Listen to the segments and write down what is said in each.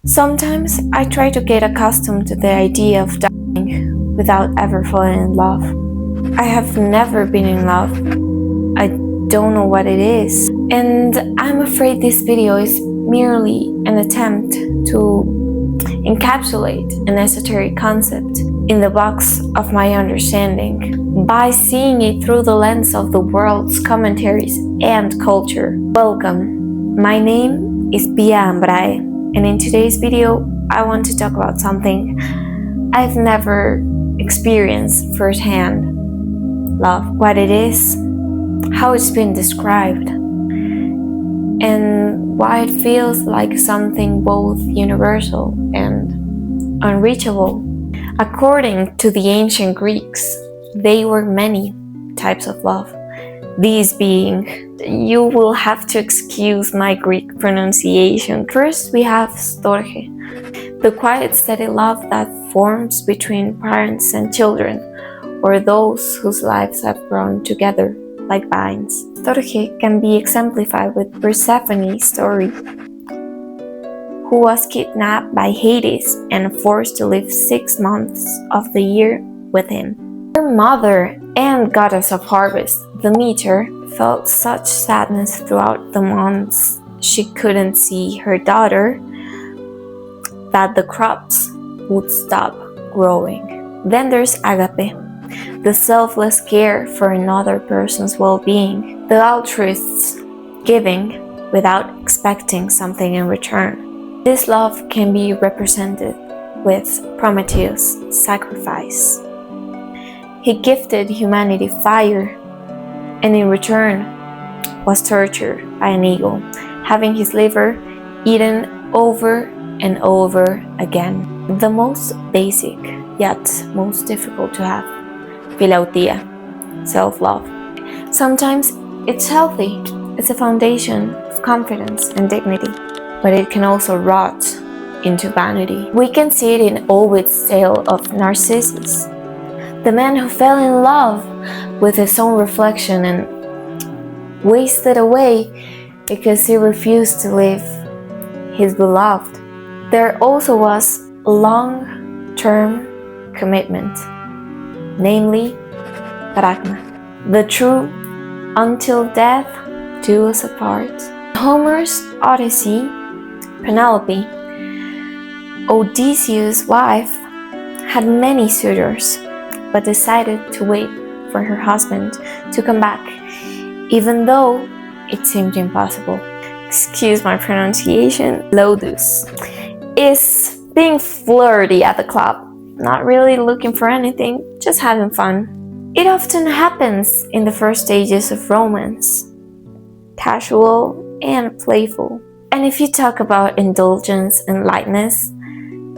Sometimes I try to get accustomed to the idea of dying without ever falling in love. I have never been in love. I don't know what it is. And I'm afraid this video is merely an attempt to encapsulate an esoteric concept in the box of my understanding by seeing it through the lens of the world's commentaries and culture. Welcome. My name is Pia Ambrae, and in today's video, I want to talk about something I've never experienced firsthand. Love. What it is, how it's been described, and why it feels like something both universal and unreachable. According to the ancient Greeks, there were many types of love. These being, you will have to excuse my Greek pronunciation. First, we have storge, the quiet, steady love that forms between parents and children, or those whose lives have grown together like vines. Storge can be exemplified with Persephone's story, who was kidnapped by Hades and forced to live 6 months of the year with him. Her mother and goddess of harvest, Demeter, felt such sadness throughout the months she couldn't see her daughter that the crops would stop growing. Then there's Agape, the selfless care for another person's well-being, the altruists giving without expecting something in return. This love can be represented with Prometheus' sacrifice. He gifted humanity fire, and in return was tortured by an eagle, having his liver eaten over and over again. The most basic, yet most difficult to have, philia, self-love. Sometimes it's healthy. It's a foundation of confidence and dignity, but it can also rot into vanity. We can see it in Ovid's tale of Narcissus, the man who fell in love with his own reflection and wasted away because he refused to leave his beloved. There also was long-term commitment, namely pragma, the true until death do us apart. Homer's Odyssey, Penelope, Odysseus' wife, had many suitors, but decided to wait for her husband to come back, even though it seemed impossible. Excuse my pronunciation. Lodus is being flirty at the club, not really looking for anything, just having fun. It often happens in the first stages of romance, casual and playful. And if you talk about indulgence and lightness,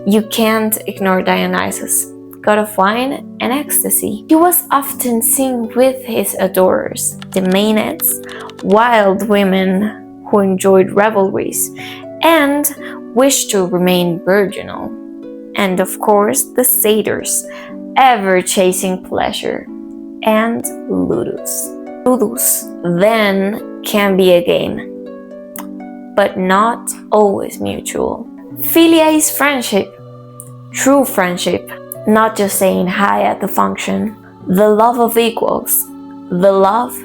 you can't ignore Dionysus, god of wine and ecstasy. He was often seen with his adorers, the Maenads, wild women who enjoyed revelries and wished to remain virginal. And of course, the satyrs, ever chasing pleasure, and ludus. Ludus then can be a game, but not always mutual. Philia is friendship, true friendship, not just saying hi at the function. The love of equals, the love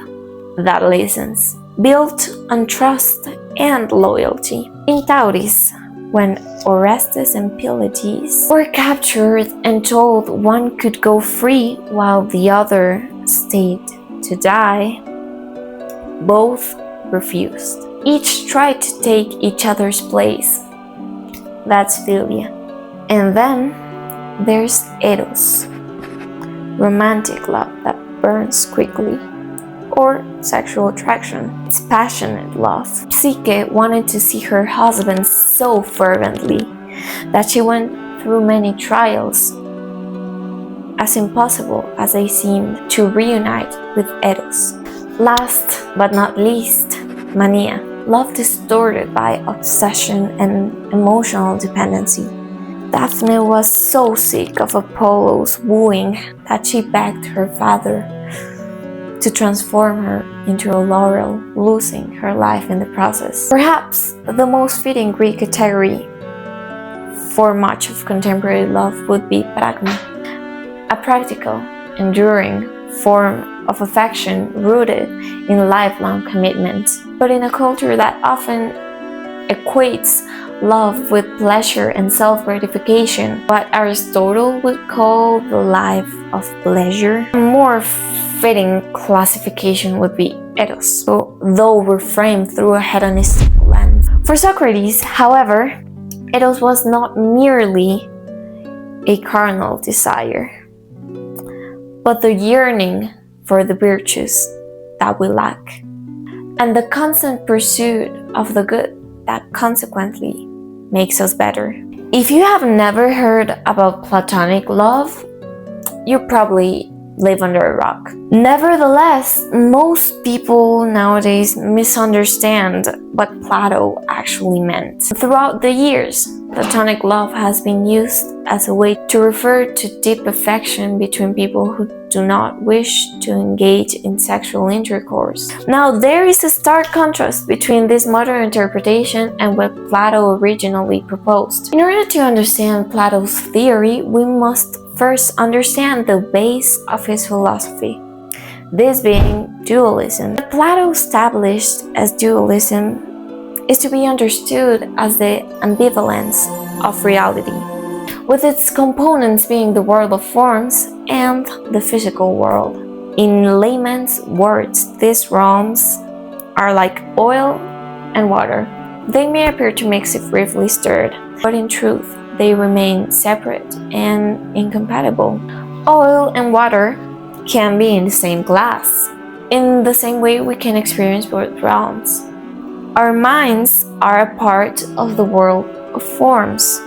that listens, built on trust and loyalty. In Tauris, when Orestes and Pylades were captured and told one could go free while the other stayed to die, both refused. Each tried to take each other's place. That's Philia. And then there's Eros, romantic love that burns quickly, or sexual attraction. It's passionate love. Psyche wanted to see her husband so fervently that she went through many trials, as impossible as they seemed, to reunite with Eros. Last but not least, mania, love distorted by obsession and emotional dependency. Daphne was so sick of Apollo's wooing that she begged her father to transform her into a laurel, losing her life in the process. Perhaps the most fitting Greek category for much of contemporary love would be pragma, a practical, enduring form of affection rooted in lifelong commitment. But in a culture that often equates love with pleasure and self-gratification, what Aristotle would call the life of pleasure, a more fitting classification would be Eros, though reframed through a hedonistic lens. For Socrates, however, Eros was not merely a carnal desire, but the yearning for the virtues that we lack, and the constant pursuit of the good that consequently makes us better. If you have never heard about Platonic love, you probably live under a rock. Nevertheless, most people nowadays misunderstand what Plato actually meant. Throughout the years, Platonic love has been used as a way to refer to deep affection between people who do not wish to engage in sexual intercourse. Now, there is a stark contrast between this modern interpretation and what Plato originally proposed. In order to understand Plato's theory, we must first understand the base of his philosophy, this being dualism. What Plato established as dualism is to be understood as the ambivalence of reality, with its components being the world of forms and the physical world. In layman's words, these realms are like oil and water. They may appear to mix if briefly stirred, but in truth, they remain separate and incompatible. Oil and water can be in the same glass. In the same way, we can experience both realms. Our minds are a part of the world of forms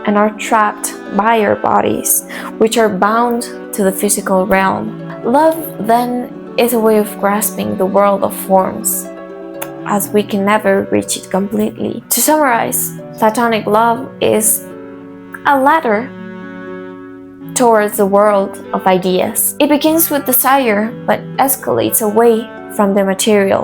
and are trapped by our bodies, which are bound to the physical realm. Love, then, is a way of grasping the world of forms, as we can never reach it completely. To summarize, Platonic love is a ladder towards the world of ideas. It begins with desire, but escalates away from the material,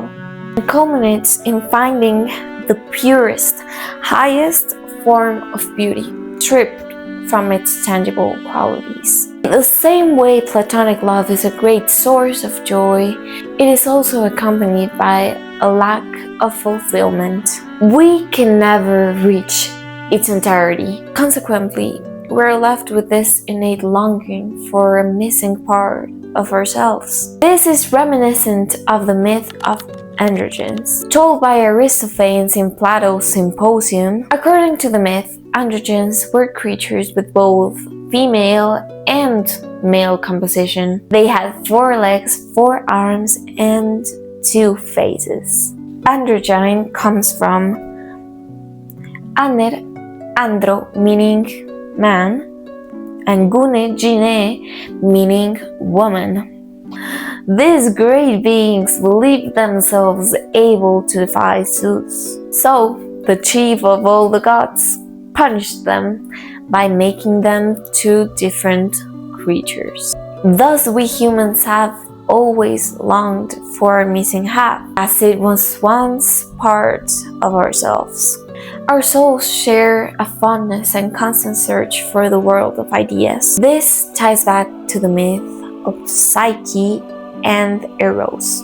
and culminates in finding the purest, highest form of beauty, stripped from its tangible qualities. In the same way Platonic love is a great source of joy, it is also accompanied by a lack of fulfillment. We can never reach its entirety. Consequently, we're left with this innate longing for a missing part of ourselves. This is reminiscent of the myth of androgens, told by Aristophanes in Plato's Symposium. According to the myth, androgens were creatures with both female and male composition. They had 4 legs, 4 arms, and 2 faces. Androgyne comes from aner, andro, meaning man, and gune, meaning woman. These great beings believed themselves able to defy Zeus. So, the chief of all the gods punished them by making them 2 different creatures. Thus, we humans have always longed for our missing half, as it was once part of ourselves. Our souls share a fondness and constant search for the world of ideas. This ties back to the myth of Psyche and Eros.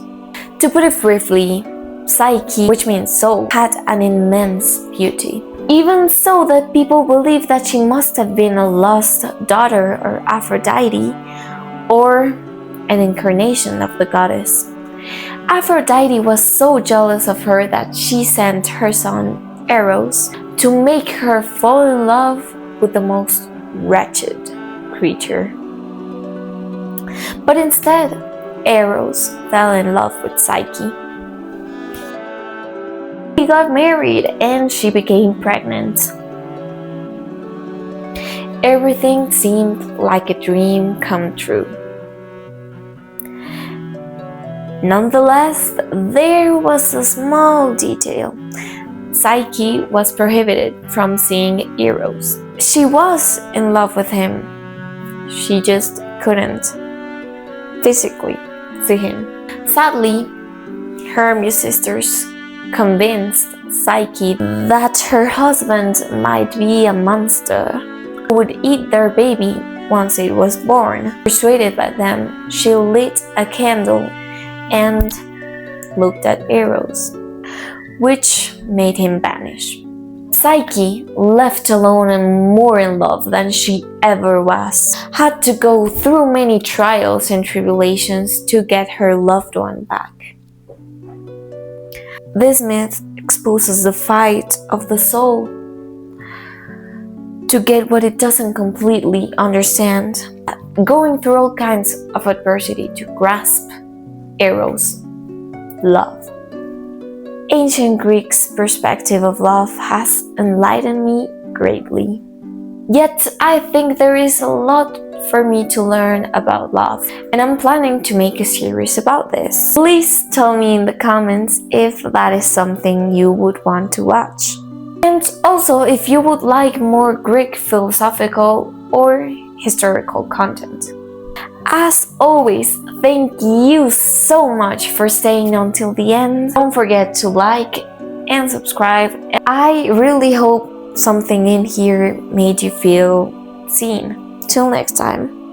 To put it briefly, Psyche, which means soul, had an immense beauty. Even so that people believed that she must have been a lost daughter of Aphrodite, or an incarnation of the goddess. Aphrodite was so jealous of her that she sent her son Eros to make her fall in love with the most wretched creature. But instead, Eros fell in love with Psyche. He got married and she became pregnant. Everything seemed like a dream come true. Nonetheless, there was a small detail. Psyche was prohibited from seeing Eros. She was in love with him. She just couldn't physically see him. Sadly, her sisters, convinced Psyche that her husband might be a monster who would eat their baby once it was born. Persuaded by them, she lit a candle and looked at Eros, which made him vanish. Psyche, left alone and more in love than she ever was, had to go through many trials and tribulations to get her loved one back. This myth exposes the fight of the soul to get what it doesn't completely understand, going through all kinds of adversity to grasp Eros' love. Ancient Greeks' perspective of love has enlightened me greatly. Yet, I think there is a lot for me to learn about love, and I'm planning to make a series about this. Please tell me in the comments if that is something you would want to watch. And also, if you would like more Greek philosophical or historical content. As always, thank you so much for staying until the end. Don't forget to like and subscribe. I really hope something in here made you feel seen. Till next time.